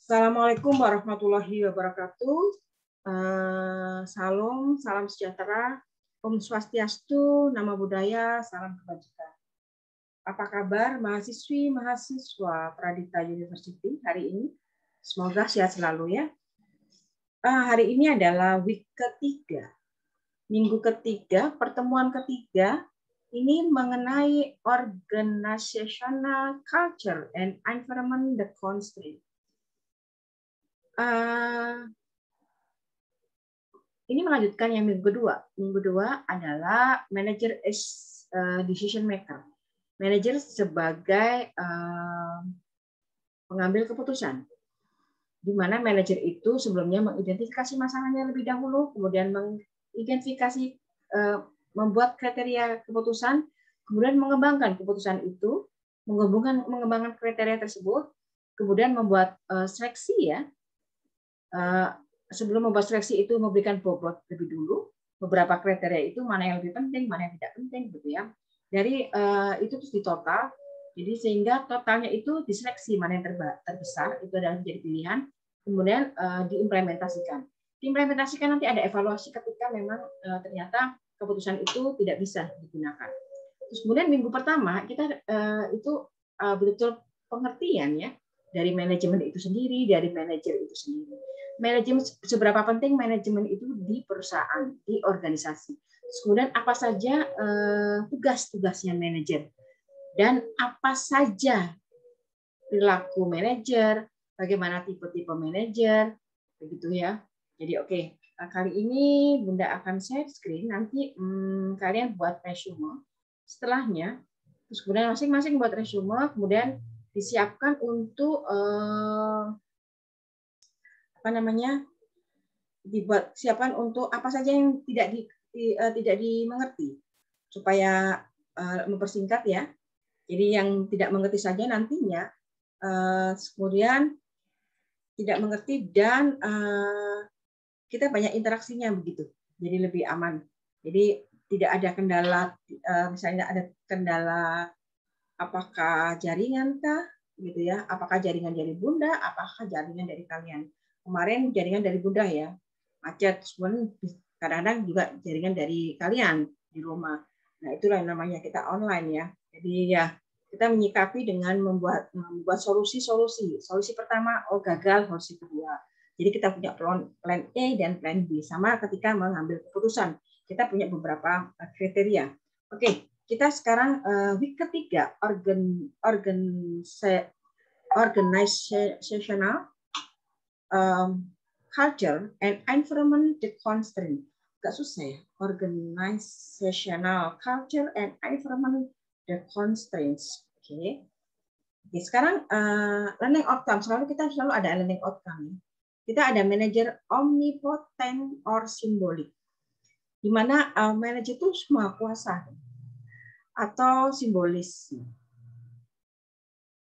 Assalamualaikum warahmatullahi wabarakatuh. Salam sejahtera, Om Swastiastu, Nama Budaya, salam kebajikan. Apa kabar mahasiswi mahasiswa Pradita University hari ini? Semoga sehat selalu ya. Hari ini adalah week ketiga, minggu ketiga, pertemuan ketiga. Ini mengenai organizational culture and environment the constraint. Ini melanjutkan yang minggu kedua. Minggu kedua adalah manager as decision maker. Manager sebagai pengambil keputusan. Di mana manajer itu sebelumnya mengidentifikasi masalahnya lebih dahulu, kemudian mengidentifikasi, membuat kriteria keputusan, kemudian mengembangkan keputusan itu, mengembangkan kriteria tersebut, kemudian membuat seleksi ya. Sebelum membuat seleksi itu memberikan bobot lebih dulu, beberapa kriteria itu mana yang lebih penting, mana yang tidak penting gitu ya. Dari itu terus ditotal, jadi sehingga totalnya itu diseleksi mana yang terbesar itu adalah menjadi pilihan, kemudian diimplementasikan. Diimplementasikan nanti ada evaluasi ketika memang ternyata keputusan itu tidak bisa digunakan. Terus kemudian minggu pertama kita itu betul-betul pengertian ya dari manajemen itu sendiri, dari manajer itu sendiri. Manajemen, seberapa penting manajemen itu di perusahaan, di organisasi. Terus kemudian apa saja tugas-tugasnya manajer dan apa saja perilaku manajer, bagaimana tipe-tipe manajer, begitu ya. Jadi oke, kali ini Bunda akan share screen, nanti kalian buat resume. Setelahnya, terus kemudian masing-masing buat resume, kemudian disiapkan untuk dibuat siapkan untuk apa saja yang tidak dimengerti supaya mempersingkat ya. Jadi yang tidak mengerti saja nantinya kemudian tidak mengerti dan kita banyak interaksinya begitu. Jadi lebih aman. Jadi tidak ada kendala, misalnya ada kendala apakah jaringan kah gitu ya, apakah jaringan dari Bunda, apakah jaringan dari kalian. Kemarin jaringan dari Bunda ya, macet, kadang-kadang juga jaringan dari kalian di rumah. Nah, itulah yang namanya kita online ya. Jadi ya kita menyikapi dengan membuat solusi-solusi. Solusi pertama, gagal, solusi kedua. Jadi kita punya plan A dan plan B. Sama ketika mengambil keputusan. Kita punya beberapa kriteria. Oke, kita sekarang week ketiga, organizational culture and environment the constraint. Gak susah ya. Organizational culture and environment the constraints. Oke. Oke, sekarang learning outcome. Kita selalu ada learning outcome. Kita ada manager omnipotent or symbolic. Di mana manager itu semua kuasa atau simbolis.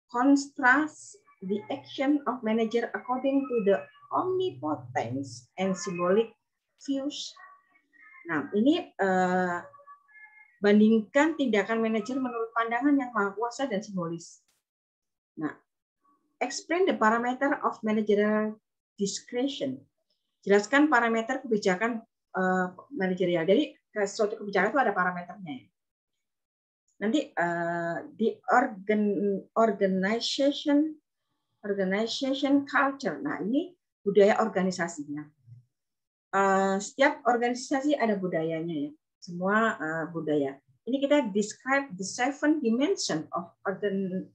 Contrast the action of manager according to the omnipotence and symbolic views. Nah, ini bandingkan tindakan manajer menurut pandangan yang maha kuasa dan simbolis. Nah, explain the parameter of managerial discretion. Jelaskan parameter kebijakan manajerial. Jadi suatu kebijakan itu ada parameternya ya. Nanti di organization culture. Nah, ini budaya organisasinya. Setiap organisasi ada budayanya ya. Semua budaya. Ini kita describe the 7 dimension of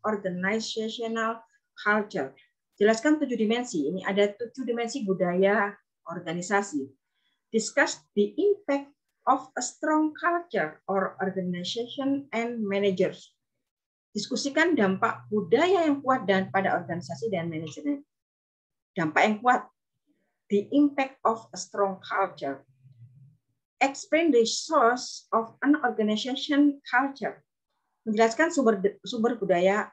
organizational culture. Jelaskan 7 dimensi. Ini ada 7 dimensi budaya organisasi. Discuss the impact of a strong culture or organization and managers. Diskusikan dampak budaya yang kuat dan pada organisasi dan manajemen. Dampak yang kuat. The impact of a strong culture. Explain the source of an organization culture. Menjelaskan sumber budaya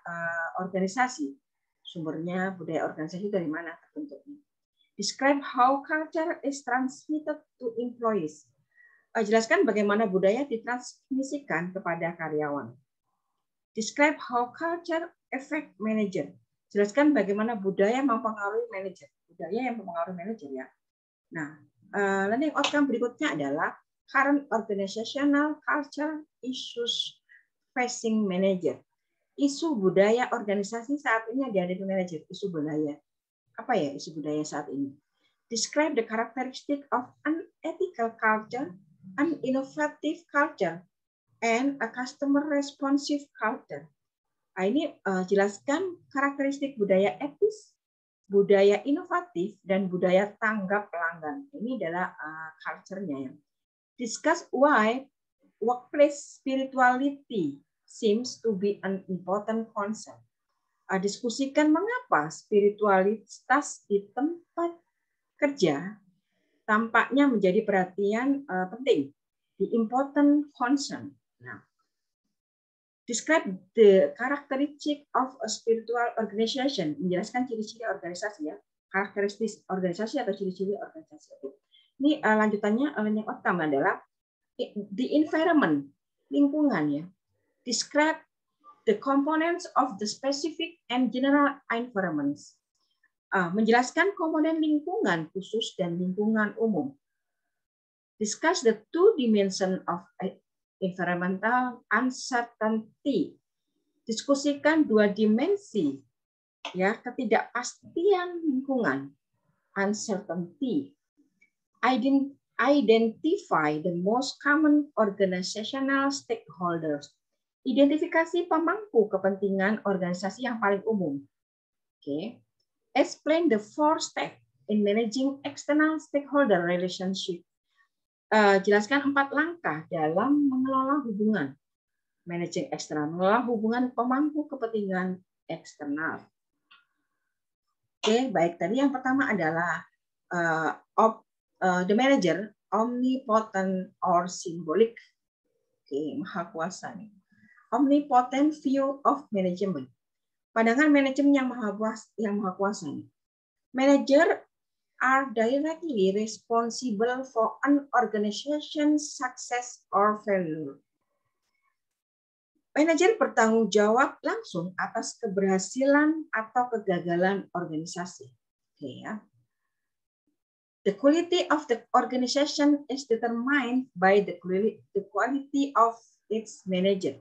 organisasi. Sumbernya budaya organisasi dari mana terbentuknya. Describe how culture is transmitted to employees. Jelaskan bagaimana budaya ditransmisikan kepada karyawan. Describe how culture affect manager. jelaskan bagaimana budaya mempengaruhi manajer. Budaya yang mempengaruhi manajer ya. Nah, learning outcome berikutnya adalah current organizational culture issues facing manager. Isu budaya organisasi saat ini yang dihadapi manajer. Isu budaya. Apa ya isu budaya saat ini? Describe the characteristic of an ethical culture, an innovative culture, and a customer responsive culture. Nah, ini jelaskan karakteristik budaya etis, budaya inovatif, dan budaya tanggap pelanggan. Ini adalah culture-nya ya. Discuss why workplace spirituality seems to be an important concept. Diskusikan mengapa spiritualitas di tempat kerja tampaknya menjadi perhatian penting, the important concern. Nah, describe the characteristic of a spiritual organization. Menjelaskan ciri-ciri organisasi ya, karakteristik organisasi atau ciri-ciri organisasi. Ini lanjutannya learning outcome adalah the environment, lingkungan ya. Describe the components of the specific and general environments. Menjelaskan komponen lingkungan khusus dan lingkungan umum. Discuss the two dimensions of environmental uncertainty. Diskusikan dua dimensi ya, ketidakpastian lingkungan, uncertainty. Identify the most common organizational stakeholders. Identifikasi pemangku kepentingan organisasi yang paling umum. Oke. Explain the 4 steps in managing external stakeholder relationship. Jelaskan 4 langkah dalam mengelola hubungan managing eksternal, mengelola hubungan pemangku kepentingan eksternal. Oke, baik. Tadi yang pertama adalah the manager omnipotent or symbolic. Oke, maha kuasa nih. Omnipotent view of management. Pandangan manajemen yang maha kuasa. Manager are directly responsible for an organization's success or failure. Manajer bertanggung jawab langsung atas keberhasilan atau kegagalan organisasi. Oke ya. The quality of the organization is determined by the quality of its manager.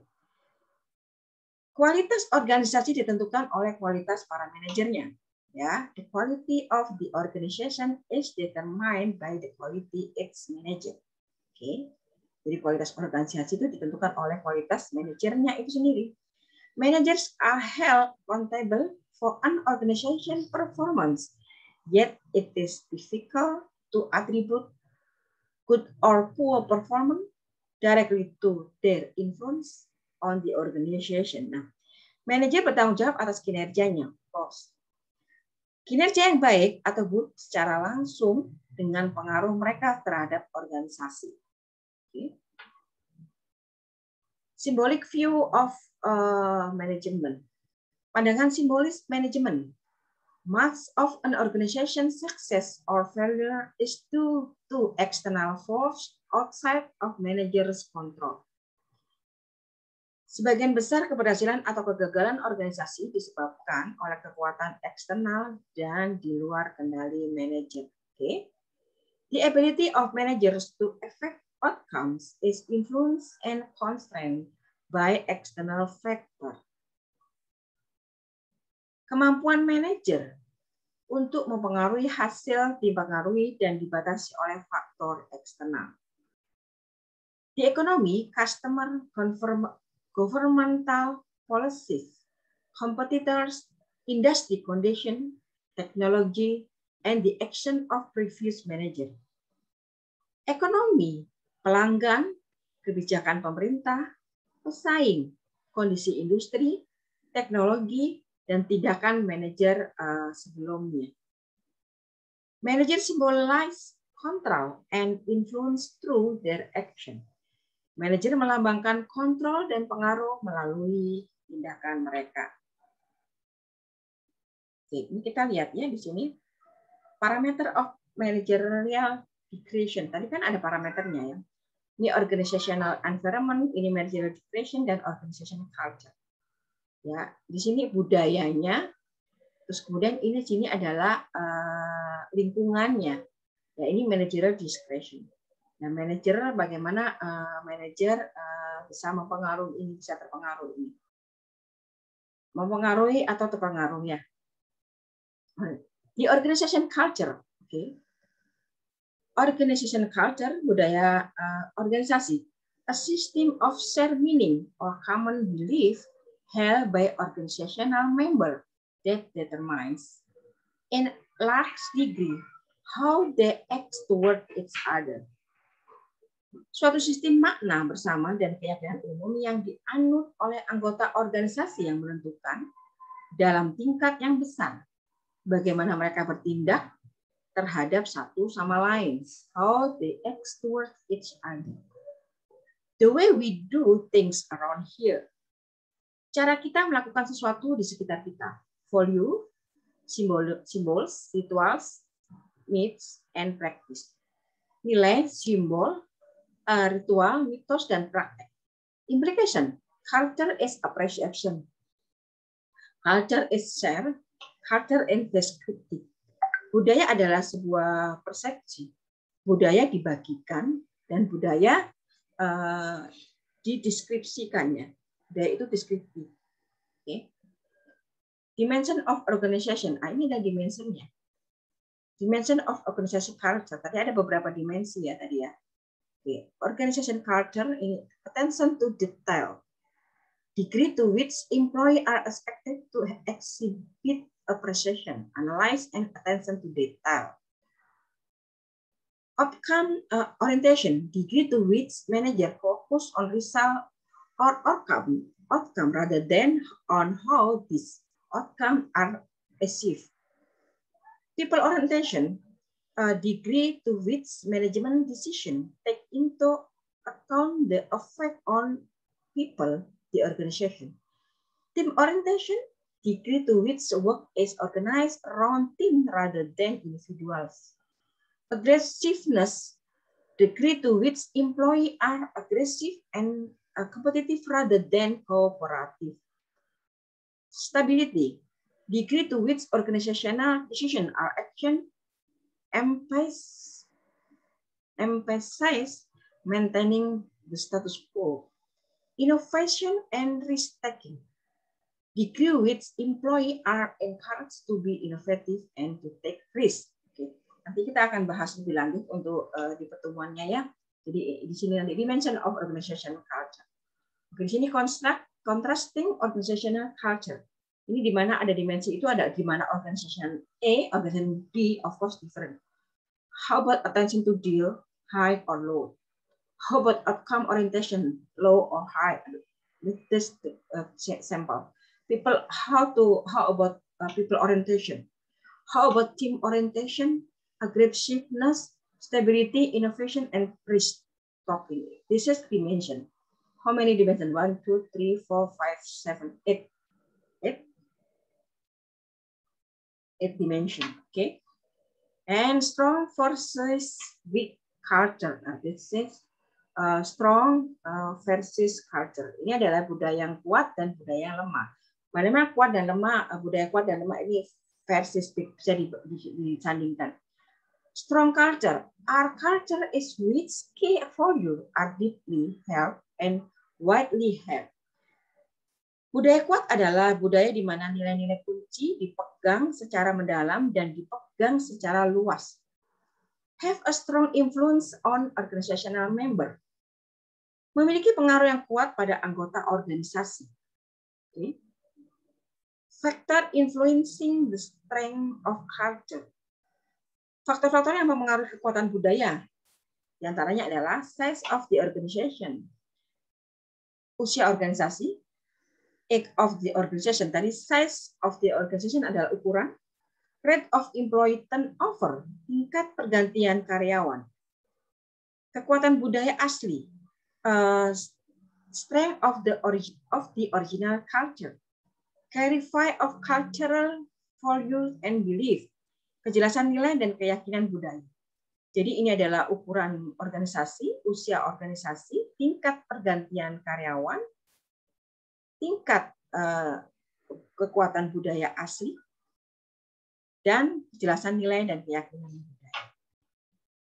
Kualitas organisasi ditentukan oleh kualitas para manajernya. Ya, the quality of the organization is determined by the quality its manager. Oke. Jadi kualitas organisasi itu ditentukan oleh kualitas manajernya itu sendiri. Managers are held accountable for an organization performance, yet it is difficult to attribute good or poor performance directly to their influence on the organization. Nah, manajer bertanggung jawab atas kinerjanya, boss. Kinerja yang baik atau good secara langsung dengan pengaruh mereka terhadap organisasi. Okay. Symbolic view of management. Pandangan simbolis manajemen. Much of an organization's success or failure is due to external force outside of manager's control. Sebagian besar keberhasilan atau kegagalan organisasi disebabkan oleh kekuatan eksternal dan di luar kendali manajer. Okay. The ability of managers to affect outcomes is influenced and constrained by external factors. Kemampuan manajer untuk mempengaruhi hasil dipengaruhi dan dibatasi oleh faktor eksternal. The economy, customer, governmental policies, competitors, industry condition, technology, and the action of previous manager. Ekonomi, pelanggan, kebijakan pemerintah, pesaing, kondisi industri, teknologi, dan tindakan manajer sebelumnya. Manager symbolize control and influence through their action. Manajer melambangkan kontrol dan pengaruh melalui tindakan mereka. Oke, ini kita lihat ya di sini parameter of managerial discretion. Tadi kan ada parameternya ya. Ini organizational environment, ini managerial discretion dan organizational culture. Ya, di sini budayanya Terus kemudian sini adalah lingkungannya. Ya, ini managerial discretion. Nah, manajer bagaimana manajer bisa mempengaruhi ini, bisa terpengaruh ini. Mempengaruhi atau terpengaruh ya. Di organization culture, okay. Organization culture, budaya organisasi, a system of shared meaning or common belief held by organizational member that determines in large degree how they act toward each other. Suatu sistem makna bersama dan keyakinan umum yang dianut oleh anggota organisasi yang menentukan dalam tingkat yang besar bagaimana mereka bertindak terhadap satu sama lain. How they act toward each other. The way we do things around here. Cara kita melakukan sesuatu di sekitar kita. Value, symbols, rituals, myths, and practice. Nilai, simbol, ritual, mitos, dan praktek. Implication. Culture is appreciation. Culture is share. Culture is descriptive. Budaya adalah sebuah persepsi. Budaya dibagikan dan budaya dideskripsikannya. Budaya itu deskriptif. Okay. Dimension of organization. Ini adalah dimensinya. Dimension of organization culture. Tadi ada beberapa dimensi ya tadi ya. Okay. Organization culture ini attention to detail. Degree to which employees are expected to exhibit appreciation, analyze, and attention to detail. Outcome orientation, degree to which manager focus on result or outcome rather than on how these outcomes are achieved. People orientation, degree to which management decision take into account the effect on people, the organization. Team orientation, degree to which work is organized around team rather than individuals. Aggressiveness, degree to which employees are aggressive and competitive rather than cooperative. Stability, degree to which organizational decisions are action emphasize maintaining the status quo. Innovation and risk-taking, degree which employees are encouraged to be innovative and to take risk. Oke. Nanti kita akan bahas lebih lanjut untuk di pertemuannya ya. Jadi di sini nanti dimension of organizational culture. Oke, di sini contrasting organizational culture. Ini di mana ada dimensi itu ada di mana organization A, organization B, of course different. How about attention to deal, high or low? How about outcome orientation, low or high? This sample. How about people orientation? How about team orientation, aggressiveness, stability, innovation, and risk taking? This is dimension. How many dimensions? 1, 2, 3, 4, 5, 7, 8. 8 dimension. Okay. And strong versus weak culture. This is strong versus culture. Ini adalah budaya yang kuat dan budaya yang lemah. Bagaimana kuat dan lemah, budaya kuat dan lemah ini versus bisa disandingkan. Strong culture. Our culture is which key value are deeply held and widely held. Budaya kuat adalah budaya di mana nilai-nilai kunci dipegang secara mendalam dan dipegang secara luas. Have a strong influence on organizational member. Memiliki pengaruh yang kuat pada anggota organisasi. Okay. Factor influencing the strength of culture. Faktor-faktor yang mempengaruhi kekuatan budaya, di antaranya adalah size of the organization, usia organisasi, age of the organization. Tadi size of the organization adalah ukuran, rate of employee turnover, tingkat pergantian karyawan, kekuatan budaya asli, strength of the original culture, clarify of cultural values and belief, kejelasan nilai dan keyakinan budaya. Jadi ini adalah ukuran organisasi, usia organisasi, tingkat pergantian karyawan, tingkat kekuatan budaya asli, dan kejelasan nilai dan keyakinan budaya.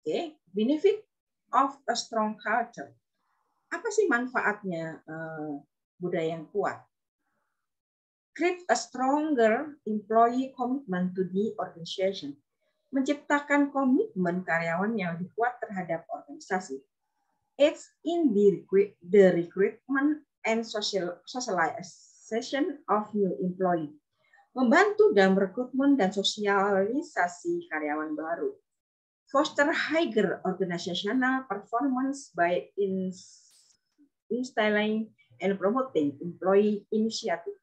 Oke, benefit of a strong culture. Apa sih manfaatnya budaya yang kuat? Create a stronger employee commitment to the organization. Menciptakan komitmen karyawan yang lebih kuat terhadap organisasi. It's in the recruitment and socialization of new employee. Membantu dalam rekrutmen dan sosialisasi karyawan baru. Foster higher organizational performance by instilling and promoting employee initiative.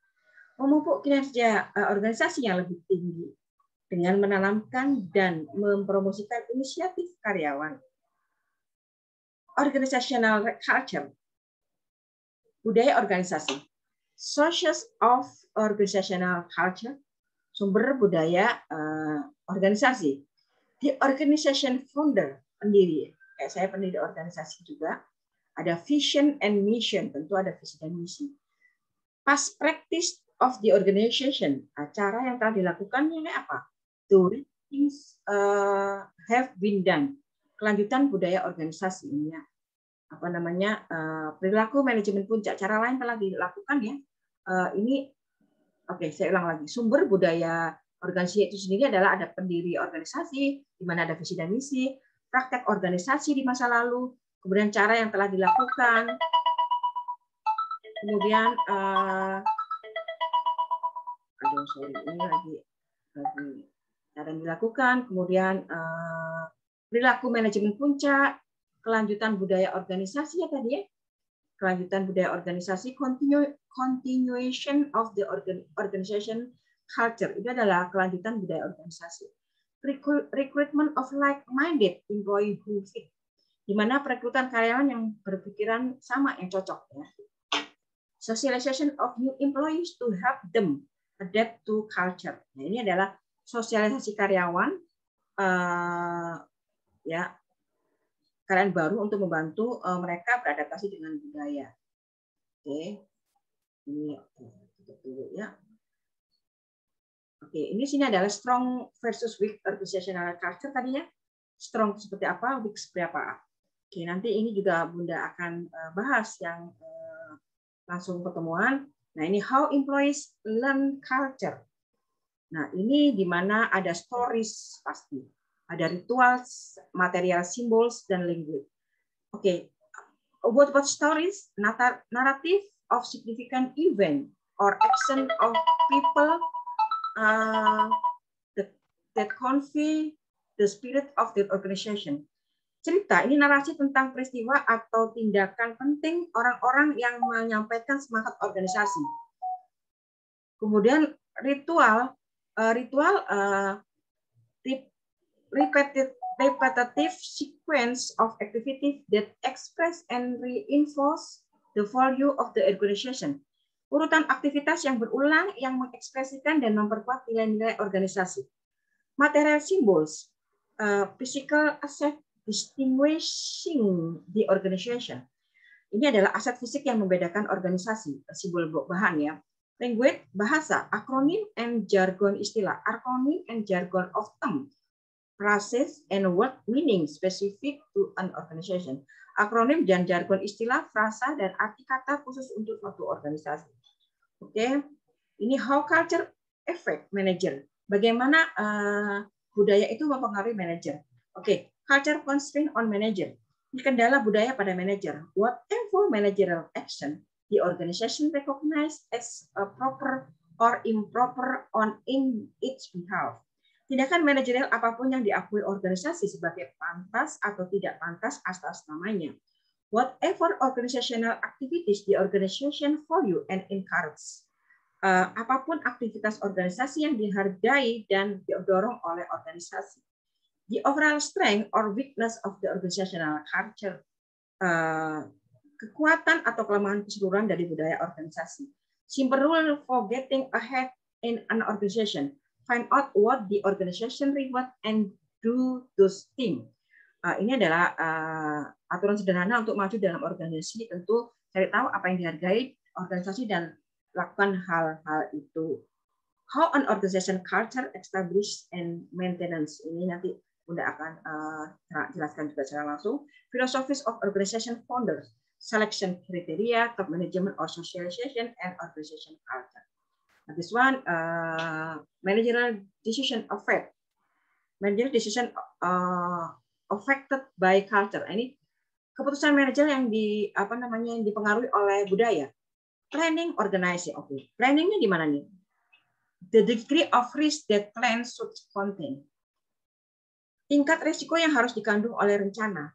Memupuk kinerja organisasi yang lebih tinggi dengan menanamkan dan mempromosikan inisiatif karyawan. Organizational culture, budaya organisasi. Sources of organizational culture, sumber budaya organisasi. The organization founder, pendiri. Kayak saya pendiri organisasi juga. Ada vision and mission, tentu ada visi dan misi. Past practice of the organization, cara yang telah dilakukan yang apa? To things have been done. Kelanjutan budaya organisasi ini ya. Apa namanya? Perilaku manajemen puncak, cara lain telah dilakukan ya. Ini oke, saya ulang lagi. Sumber budaya organisasi itu sendiri adalah ada pendiri organisasi, di mana ada visi dan misi, praktek organisasi di masa lalu, kemudian cara yang telah dilakukan, kemudian ini lagi cara yang dilakukan, kemudian perilaku manajemen puncak, kelanjutan budaya organisasi ya tadi ya, kelanjutan budaya organisasi, continuation of the organization culture, itu adalah kelanjutan budaya organisasi. Recruitment of like-minded employee who fit, di mana perekrutan karyawan yang berpikiran sama, yang cocok ya. Socialization of new employees to help them adapt to culture. Nah, ini adalah sosialisasi karyawan ya, karyawan baru untuk membantu mereka beradaptasi dengan budaya. Oke. Ini dulu ya. Oke, ini sini adalah strong versus weak organizational culture tadinya. Strong seperti apa, weak seperti apa. Oke, nanti ini juga Bunda akan bahas yang langsung pertemuan. Nah, ini how employees learn culture. Nah, ini di mana ada stories pasti. Ada rituals, material symbols, dan language. Oke, what stories? Narrative of significant event or action of people that convey the spirit of the organization. Cerita ini narasi tentang peristiwa atau tindakan penting orang-orang yang menyampaikan semangat organisasi. Kemudian repetitive sequence of activity that express and reinforce the value of the organization. Urutan aktivitas yang berulang yang mengekspresikan dan memperkuat nilai-nilai organisasi. Material symbols, physical asset distinguishing the organization. Ini adalah aset fisik yang membedakan organisasi, simbol bahan ya. Language, bahasa, akronim and jargon istilah, akronim and jargon of term, phrases and word meaning specific to an organization. Akronim dan jargon istilah, frasa dan arti kata khusus untuk suatu organisasi. Oke, ini how culture affect manager. Bagaimana budaya itu mempengaruhi manajer. Oke, culture constraint on manager. Ini kendala budaya pada manajer. Whatever managerial action the organization recognize as a proper or improper on in its behalf. Tindakan manajerial apapun yang diakui organisasi sebagai pantas atau tidak pantas atas namanya. Whatever organizational activities the organization value and encourage. Apapun aktivitas organisasi yang dihargai dan didorong oleh organisasi. The overall strength or weakness of the organizational culture. Kekuatan atau kelemahan keseluruhan dari budaya organisasi. Simple rule for getting ahead in an organization. Find out what the organization reward and do those things. Ini adalah aturan sederhana untuk maju dalam organisasi. Tentu cari tahu apa yang dihargai organisasi dan lakukan hal-hal itu. How an organization culture established and maintenance. Ini nanti Bunda akan jelaskan juga secara langsung. Philosophies of organization founders, selection criteria, top management or socialization, and organization culture. Nah, this one, managerial decision affect. Managerial decision affected by culture. Ini keputusan manajer yang yang dipengaruhi oleh budaya. Planning, organizing. Oke. Planningnya di mana nih? The degree of risk that plan should contain. Tingkat risiko yang harus dikandung oleh rencana.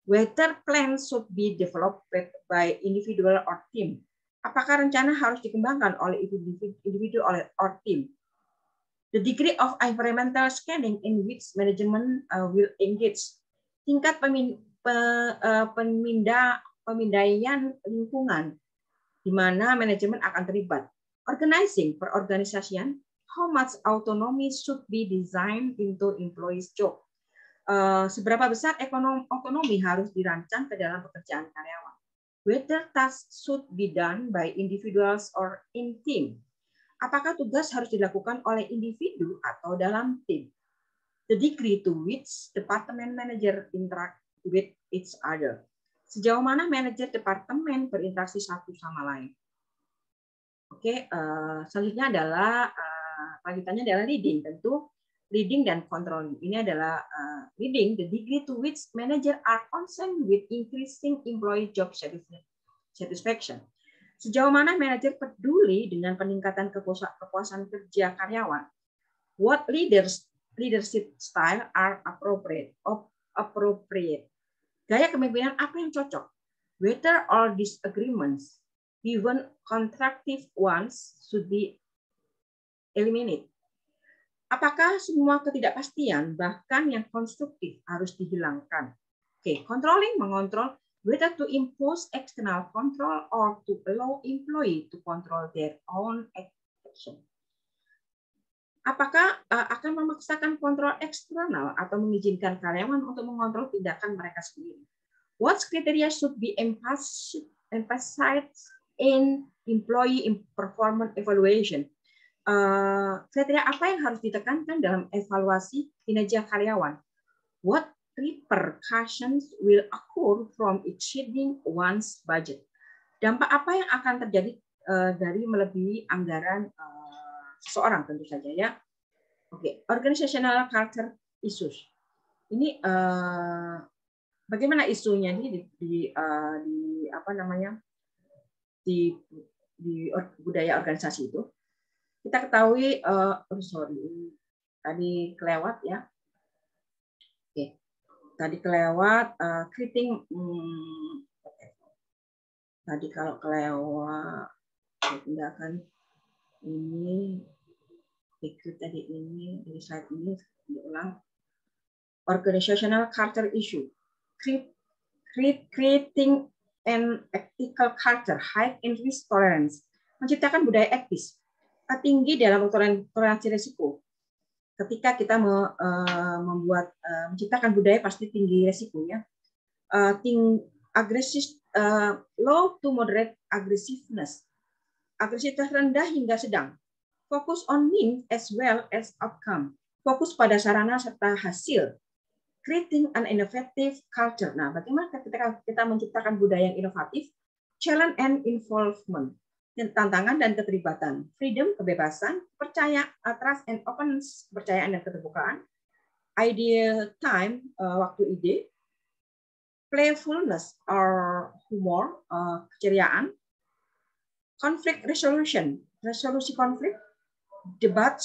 Whether plan should be developed by individual or team. Apakah rencana harus dikembangkan oleh individu or team? The degree of environmental scanning in which management will engage. Tingkat pemindaian lingkungan di mana manajemen akan terlibat. Organizing, perorganisasian, how much autonomy should be designed into employees' job. Seberapa besar otonomi harus dirancang ke dalam pekerjaan karyawan. Whether tasks should be done by individuals or in team. Apakah tugas harus dilakukan oleh individu atau dalam tim? The degree to which department manager interact with each other. Sejauh mana manajer departemen berinteraksi satu sama lain. Oke, selanjutnya adalah lanjutannya adalah leading, tentu leading dan controlling. Ini adalah leading, the degree to which manager are concerned with increasing employee job satisfaction. Sejauh mana manajer peduli dengan peningkatan kepuasan kerja karyawan. What leadership style are appropriate. Gaya kepemimpinan apa yang cocok? Whether all disagreements, even constructive ones, should be eliminated. Apakah semua ketidakpastian, bahkan yang konstruktif, harus dihilangkan? Oke, controlling, mengontrol, whether to impose external control or to allow employee to control their own action. Apakah akan memaksakan kontrol eksternal atau mengizinkan karyawan untuk mengontrol tindakan mereka sendiri? What criteria should be emphasized in employee performance evaluation? Kriteria apa yang harus ditekankan dalam evaluasi kinerja karyawan? What repercussions will occur from exceeding one's budget? Dampak apa yang akan terjadi dari melebihi anggaran seseorang, tentu saja ya. Oke, organizational culture issues. Ini bagaimana isunya ini di budaya organisasi itu? Kita ketahui, tadi kelewat ya. Oke, tadi kelewat creating. Tadi kalau kelewat, saya pindahkan ini. Ikut tadi ini dari slide ini diulang. Organizational culture issue, creating an ethical culture, high in risk tolerance, menciptakan budaya etis tinggi dalam toleransi risiko. Ketika kita menciptakan budaya pasti tinggi risikonya. Low to moderate aggressiveness, agresivitas rendah hingga sedang. Fokus on means as well as outcome. Fokus pada sarana serta hasil. Creating an innovative culture. Nah, bagaimana ketika kita menciptakan budaya yang inovatif? Challenge and involvement. Tantangan dan keterlibatan. Freedom, kebebasan. Percaya, trust and openness, kepercayaan dan keterbukaan. Idea time, waktu ide. Playfulness or humor, keceriaan. Conflict resolution, resolusi konflik. Debat,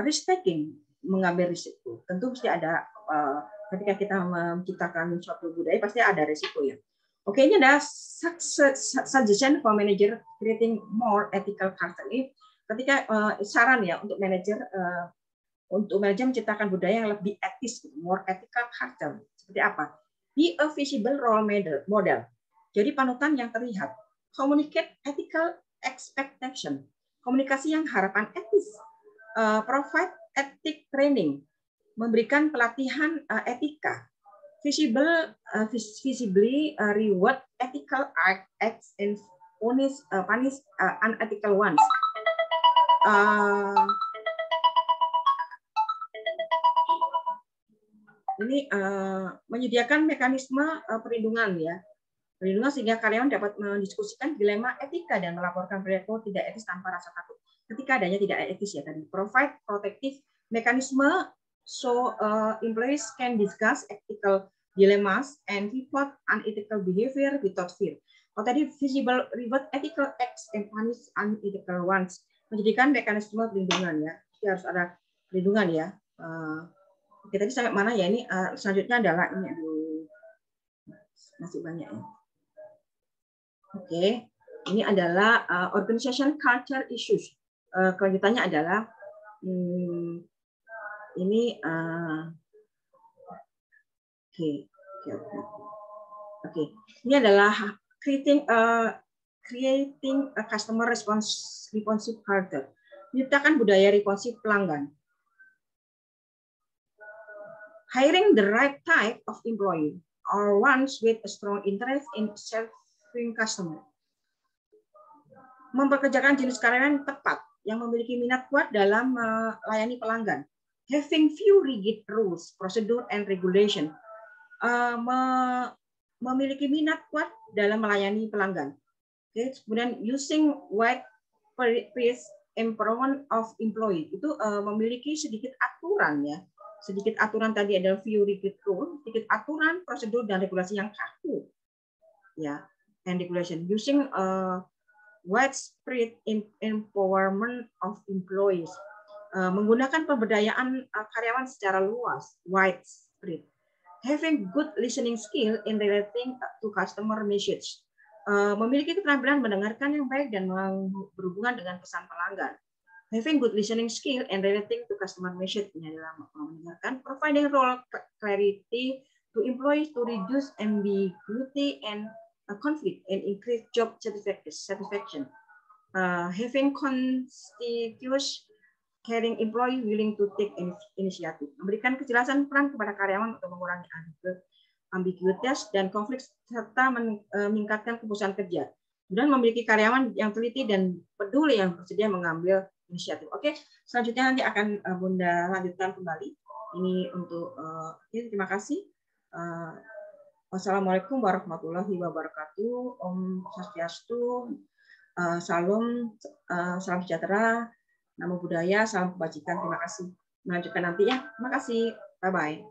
risk taking, mengambil risiko. Tentu mesti ada ketika kita menciptakan suatu budaya pasti ada risiko ya. Oke, ini ada suggestion for manager creating more ethical culture. Ini ketika saran ya untuk manajer menciptakan budaya yang lebih etis, more ethical culture. Seperti apa? Be a visible role model. Jadi panutan yang terlihat. Communicate ethical expectation. Komunikasi yang harapan etis, provide ethic training, memberikan pelatihan etika, visibly reward ethical acts and punish unethical ones. menyediakan mekanisme perlindungan ya. Perlindungan sehingga karyawan dapat mendiskusikan dilema etika dan melaporkan perilaku tidak etis tanpa rasa takut. Ketika adanya tidak etis ya tadi. Provide protective mechanism so employees can discuss ethical dilemmas and report unethical behavior without fear. Kalau tadi visible reward ethical acts and punish unethical ones. Menjadikan mekanisme perlindungan ya. Jadi harus ada perlindungan ya. Oke, tadi sampai mana ya? Ini selanjutnya adalah ini masih banyak ya. Oke, ini adalah organization culture issues. Kelanjutannya adalah ini ini adalah creating a customer responsive culture. Menciptakan budaya responsif pelanggan. Hiring the right type of employee or ones with a strong interest in customer. Mempekerjakan jenis karyawan tepat yang memiliki minat kuat dalam melayani pelanggan. Having few rigid rules, procedure, and regulation. Memiliki minat kuat dalam melayani pelanggan. Okay. Kemudian using wide price empowerment of employee itu memiliki sedikit aturan ya. Sedikit aturan tadi adalah few rigid rule, sedikit aturan, prosedur, dan regulasi yang kaku. Ya. And regulation using widespread empowerment of employees, menggunakan pemberdayaan karyawan secara luas, widespread, having good listening skill in relating to customer message, memiliki keterampilan mendengarkan yang baik dan berhubungan dengan pesan pelanggan, having good listening skill and relating to customer message, ini adalah mendengarkan, providing role clarity to employees to reduce ambiguity and conflict and increase job satisfaction. Having constitutes caring employee willing to take initiative. Memberikan kejelasan peran kepada karyawan untuk mengurangi ambiguitas dan konflik serta meningkatkan kepuasan kerja. Dan memiliki karyawan yang teliti dan peduli yang bersedia mengambil inisiatif. Oke, selanjutnya nanti akan Bunda lanjutkan kembali. Ini untuk terima kasih. Wassalamualaikum warahmatullahi wabarakatuh. Om Swastiastu, salam sejahtera, namo buddhaya, salam kebajikan. Terima kasih. Melanjutkan nanti ya. Terima kasih. Bye bye.